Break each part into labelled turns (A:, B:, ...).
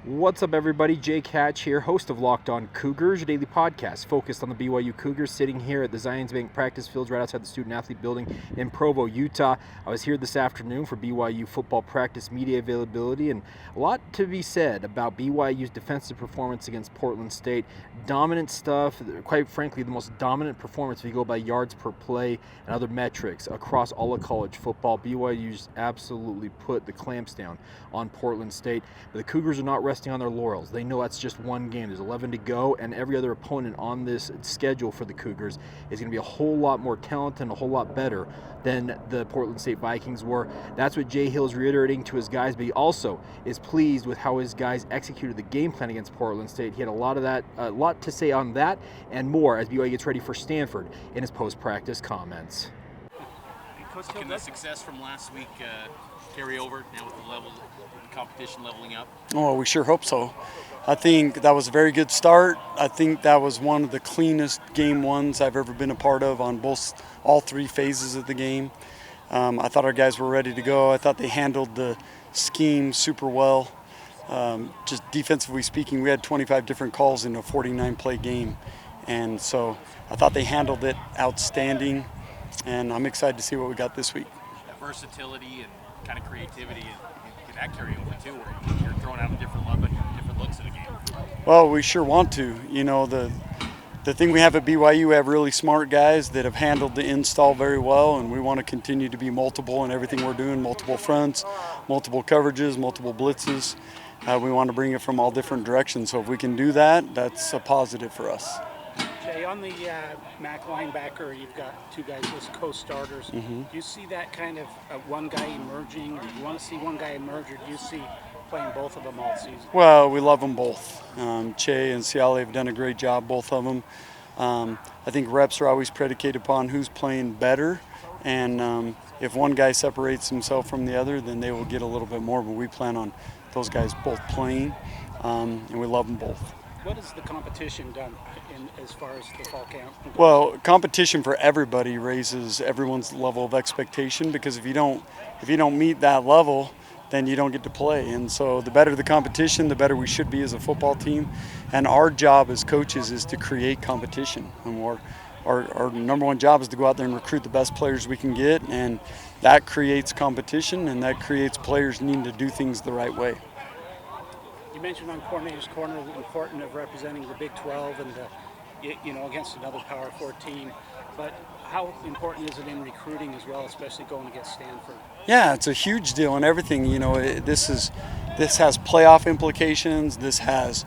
A: What's up, everybody? Jake Hatch here, host of Locked On Cougars, your daily podcast focused on the BYU Cougars, sitting here at the Zions Bank practice fields right outside the student-athlete building in Provo, Utah. I was here this afternoon for BYU football practice media availability, and a lot to be said about BYU's defensive performance against Portland State. Dominant stuff, quite frankly, the most dominant performance if you go by yards per play and other metrics across all of college football. BYU's absolutely put the clamps down on Portland State, but the Cougars are not resting on their laurels. They know that's just one game. There's 11 to go, and every other opponent on this schedule for the Cougars is going to be a whole lot more talented and a whole lot better than the Portland State Vikings were. That's what Jay Hill's reiterating to his guys, but he also is pleased with how his guys executed the game plan against Portland State. He had a lot to say on that and more as BYU gets ready for Stanford in his post-practice comments.
B: Coach, can the success from last week carry over now with the competition leveling up?
C: Oh, we sure hope so. I think that was a very good start. I think that was one of the cleanest game ones I've ever been a part of on all three phases of the game. I thought our guys were ready to go. I thought they handled the scheme super well. Just defensively speaking, we had 25 different calls in a 49-play game. And so I thought they handled it outstanding. And I'm excited to see what we got this week.
B: That versatility and kind of creativity, can that carry over too, where you're throwing out a different looks at a game?
C: Well, we sure want to. You know, the thing we have at BYU, we have really smart guys that have handled the install very well, and we want to continue to be multiple in everything we're doing, multiple fronts, multiple coverages, multiple blitzes. We want to bring it from all different directions. So if we can do that, that's a positive for us.
D: On the Mac linebacker, you've got two guys as co-starters.
C: Mm-hmm.
D: Do you see that kind of one guy emerging, or do you want to see one guy emerge, or do you see playing both of them all season?
C: Well, we love them both. Che and Ciale have done a great job, both of them. I think reps are always predicated upon who's playing better, and if one guy separates himself from the other, then they will get a little bit more, but we plan on those guys both playing, and we love them both.
D: What has the competition done as far as the fall camp?
C: Well, competition for everybody raises everyone's level of expectation, because if you don't meet that level, then you don't get to play. And so the better the competition, the better we should be as a football team. And our job as coaches is to create competition. And our number one job is to go out there and recruit the best players we can get, and that creates competition, and that creates players needing to do things the right way.
D: You mentioned on Coordinator's Corner the importance of representing the Big 12 and against another Power 4 team. But how important is it in recruiting as well, especially going against Stanford?
C: Yeah, it's a huge deal in everything. This has playoff implications. This has,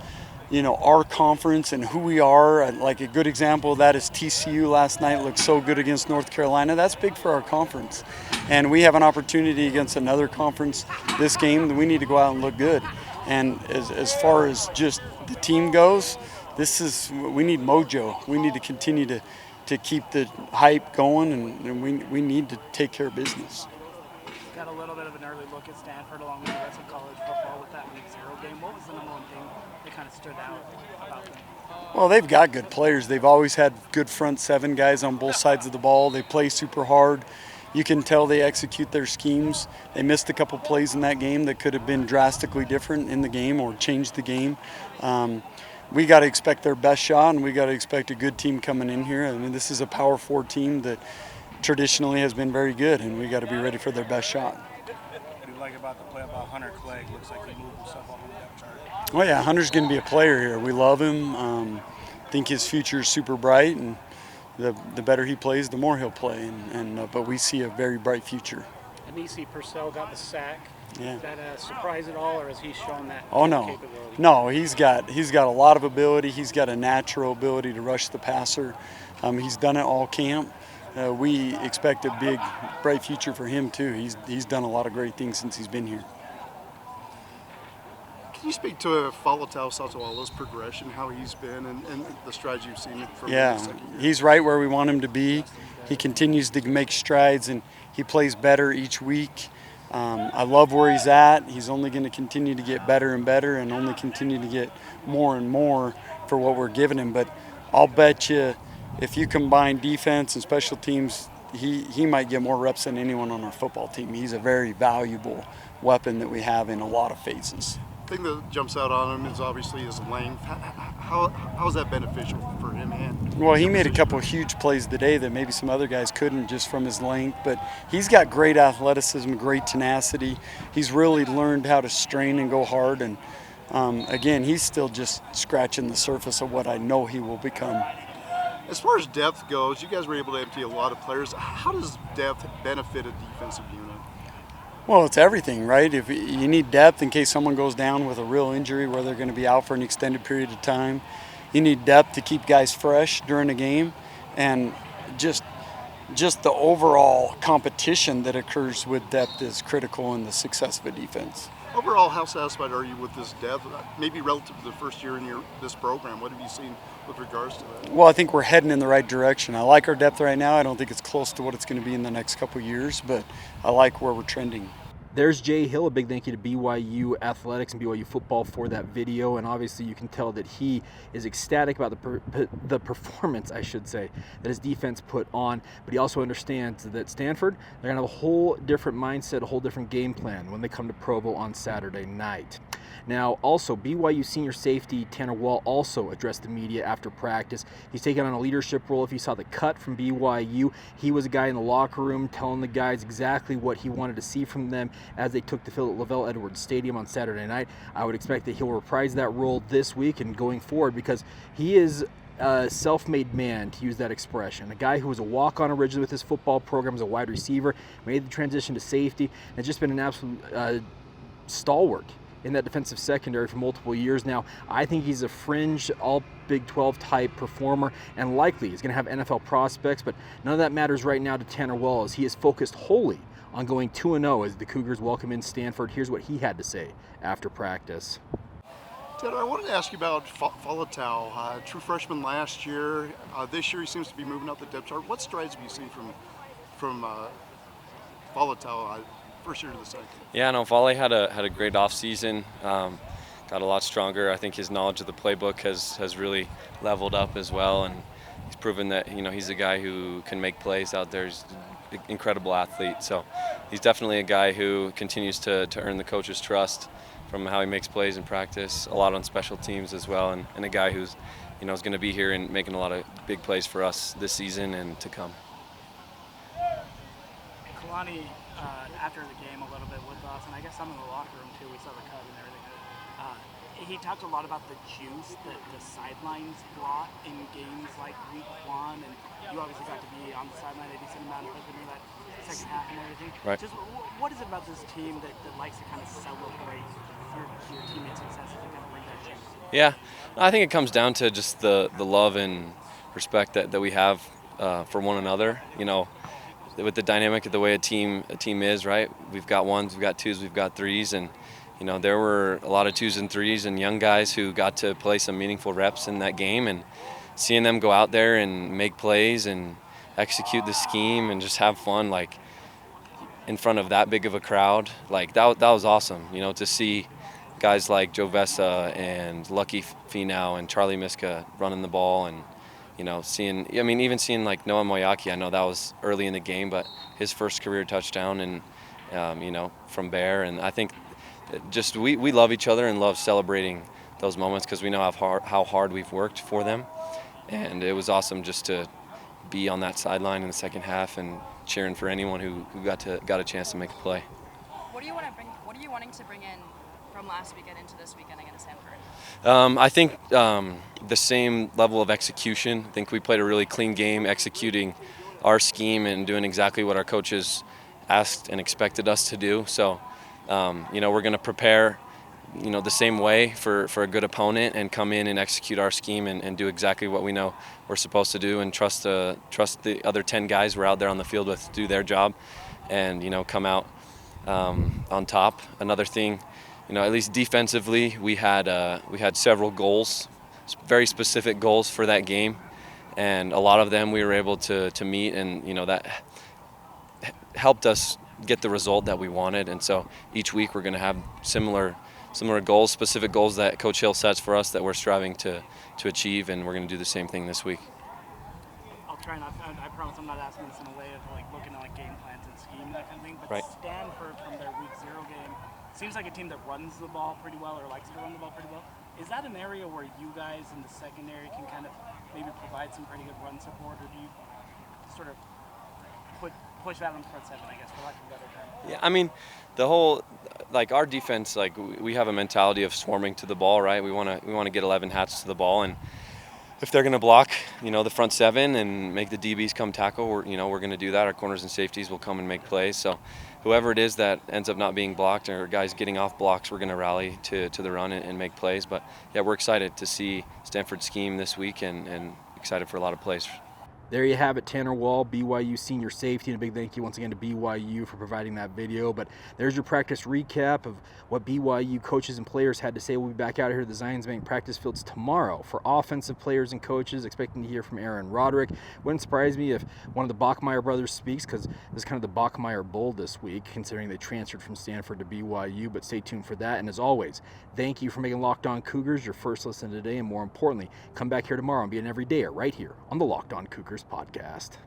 C: our conference and who we are. Like a good example of that is TCU last night looked so good against North Carolina. That's big for our conference. And we have an opportunity against another conference this game that we need to go out and look good. And as far as just the team goes, we need mojo. We need to continue to keep the hype going, and we need to take care of business.
E: Got a little bit of an early look at Stanford along with the rest of college football with that Week 0 game. What was the number one thing that kind of stood out about them?
C: Well, they've got good players. They've always had good front seven guys on both sides of the ball. They play super hard. You can tell they execute their schemes. They missed a couple plays in that game that could have been drastically different in the game or changed the game. We got to expect their best shot, and we got to expect a good team coming in here. I mean, this is a Power 4 team that traditionally has been very good, and we got to be ready for their best shot.
E: What do you like about the play about Hunter Clegg? Looks like he moved himself up on the depth chart.
C: Well, yeah, Hunter's going to be a player here. We love him. I think his future is super bright, and the better he plays, the more he'll play. But we see a very bright future.
D: Anisi Purcell got the sack.
C: Yeah.
D: Is that a surprise at all, or has he shown that
C: capability? No, he's got a lot of ability. He's got a natural ability to rush the passer. He's done it all camp. We expect a big, bright future for him too. He's done a lot of great things since he's been here.
F: Can you speak to Faletau Satuala's progression, how he's been, and the strides you've seen from him in the second year?
C: He's right where we want him to be. He continues to make strides, and he plays better each week. I love where he's at. He's only going to continue to get better and better, and only continue to get more and more for what we're giving him. But I'll bet you if you combine defense and special teams, he might get more reps than anyone on our football team. He's a very valuable weapon that we have in a lot of phases.
F: thing that jumps out on him is obviously his length. How is that beneficial for him?
C: Well, he made a couple of huge plays today that maybe some other guys couldn't just from his length, but he's got great athleticism, great tenacity. He's really learned how to strain and go hard, and again, he's still just scratching the surface of what I know he will become.
F: As far as depth goes, you guys were able to empty a lot of players. How does depth benefit a defensive unit?
C: Well, it's everything, right? If you need depth in case someone goes down with a real injury where they're going to be out for an extended period of time. You need depth to keep guys fresh during a game, and just the overall competition that occurs with depth is critical in the success of a defense.
F: Overall, how satisfied are you with this depth? Maybe relative to the first year in this program, what have you seen with regards to that?
C: Well, I think we're heading in the right direction. I like our depth right now. I don't think it's close to what it's going to be in the next couple of years, but I like where we're trending.
A: There's Jay Hill. A big thank you to BYU Athletics and BYU Football for that video, and obviously you can tell that he is ecstatic about the performance, I should say, that his defense put on, but he also understands that Stanford, they're going to have a whole different mindset, a whole different game plan when they come to Provo on Saturday night. Now, also, BYU senior safety Tanner Wall also addressed the media after practice. He's taken on a leadership role. If you saw the cut from BYU, he was a guy in the locker room telling the guys exactly what he wanted to see from them as they took the field at Lavelle Edwards Stadium on Saturday night. I would expect that he'll reprise that role this week and going forward, because he is a self-made man, to use that expression. A guy who was a walk-on originally with his football program as a wide receiver, made the transition to safety, and has just been an absolute stalwart in that defensive secondary for multiple years now. I think he's a fringe all Big 12 type performer, and likely he's going to have NFL prospects, but none of that matters right now to Tanner Wall, as he is focused wholly on going 2-0 as the Cougars welcome in Stanford. Here's what he had to say after practice.
F: Ted, I wanted to ask you about Falatau, true freshman last year. This year he seems to be moving up the depth chart. What strides have you seen from Falatau? First year to the second.
G: Yeah, no, Volley had a great off season. Got a lot stronger. I think his knowledge of the playbook has really leveled up as well, and he's proven that he's a guy who can make plays out there. He's an incredible athlete, so he's definitely a guy who continues to earn the coach's trust from how he makes plays in practice, a lot on special teams as well, and a guy who's is going to be here and making a lot of big plays for us this season and to come.
E: Kalani, after the game a little bit with us, and I guess some in the locker room too, we saw the cut and everything. He talked a lot about the juice that the sidelines brought in games like week 1, and you obviously got to be on the sideline a decent amount of during that second half and everything.
G: Right.
E: Just what is it about this team that likes to kind of celebrate your teammates' successes and kind of bring that juice?
G: Yeah, I think it comes down to just the love and respect that we have for one another. With the dynamic of the way a team is, right? We've got ones, we've got twos, we've got threes, and there were a lot of twos and threes and young guys who got to play some meaningful reps in that game, and seeing them go out there and make plays and execute the scheme and just have fun, like in front of that big of a crowd, like that was awesome. To see guys like Joe Vessa and Lucky Finau and Charlie Miska running the ball, and even seeing like Noah Moyaki, I know that was early in the game, but his first career touchdown, and from Bear, and I think just we love each other and love celebrating those moments because we know how hard we've worked for them, and it was awesome just to be on that sideline in the second half and cheering for anyone who got a chance to make a play.
H: What are you wanting to bring in from last weekend into this weekend against Stanford?
G: I think the same level of execution. I think we played a really clean game, executing our scheme and doing exactly what our coaches asked and expected us to do. So, we're going to prepare, the same way for a good opponent and come in and execute our scheme and do exactly what we know we're supposed to do, and trust the other 10 guys we're out there on the field with to do their job, and come out on top. Another thing, at least defensively, we had several goals, very specific goals for that game, and a lot of them we were able to meet, and that helped us get the result that we wanted. And so each week we're going to have similar goals, specific goals that Coach Hill sets for us that we're striving to achieve, and we're going to do the same thing this week.
E: I'll try not. I promise I'm not asking this in a way of looking at game plans and scheme, that kind of thing. But
G: right.
E: Stanford, from their week 0 game, seems like a team that runs the ball pretty well or likes to run the ball pretty well. Is that an area where you guys in the secondary can kind of maybe provide some pretty good run support, or do you sort of push that on the front seven, I guess, for lack of a better term?
G: Yeah, I mean, the whole, like our defense, like we have a mentality of swarming to the ball, right? We want to get 11 hats to the ball, and if they're going to block, the front seven and make the DBs come tackle, we're going to do that. Our corners and safeties will come and make plays. So whoever it is that ends up not being blocked or guys getting off blocks, we're going to rally to the run and make plays. But yeah, we're excited to see Stanford scheme this week and excited for a lot of plays.
A: There you have it, Tanner Wall, BYU senior safety, and a big thank you once again to BYU for providing that video. But there's your practice recap of what BYU coaches and players had to say. We'll be back out here at the Zions Bank practice fields tomorrow for offensive players and coaches, expecting to hear from Aaron Roderick. Wouldn't surprise me if one of the Bachmeier brothers speaks, because this is kind of the Bachmeier Bowl this week, considering they transferred from Stanford to BYU. But stay tuned for that. And as always, thank you for making Locked On Cougars your first listen today, and more importantly, come back here tomorrow and be an everydayer right here on the Locked On Cougars podcast.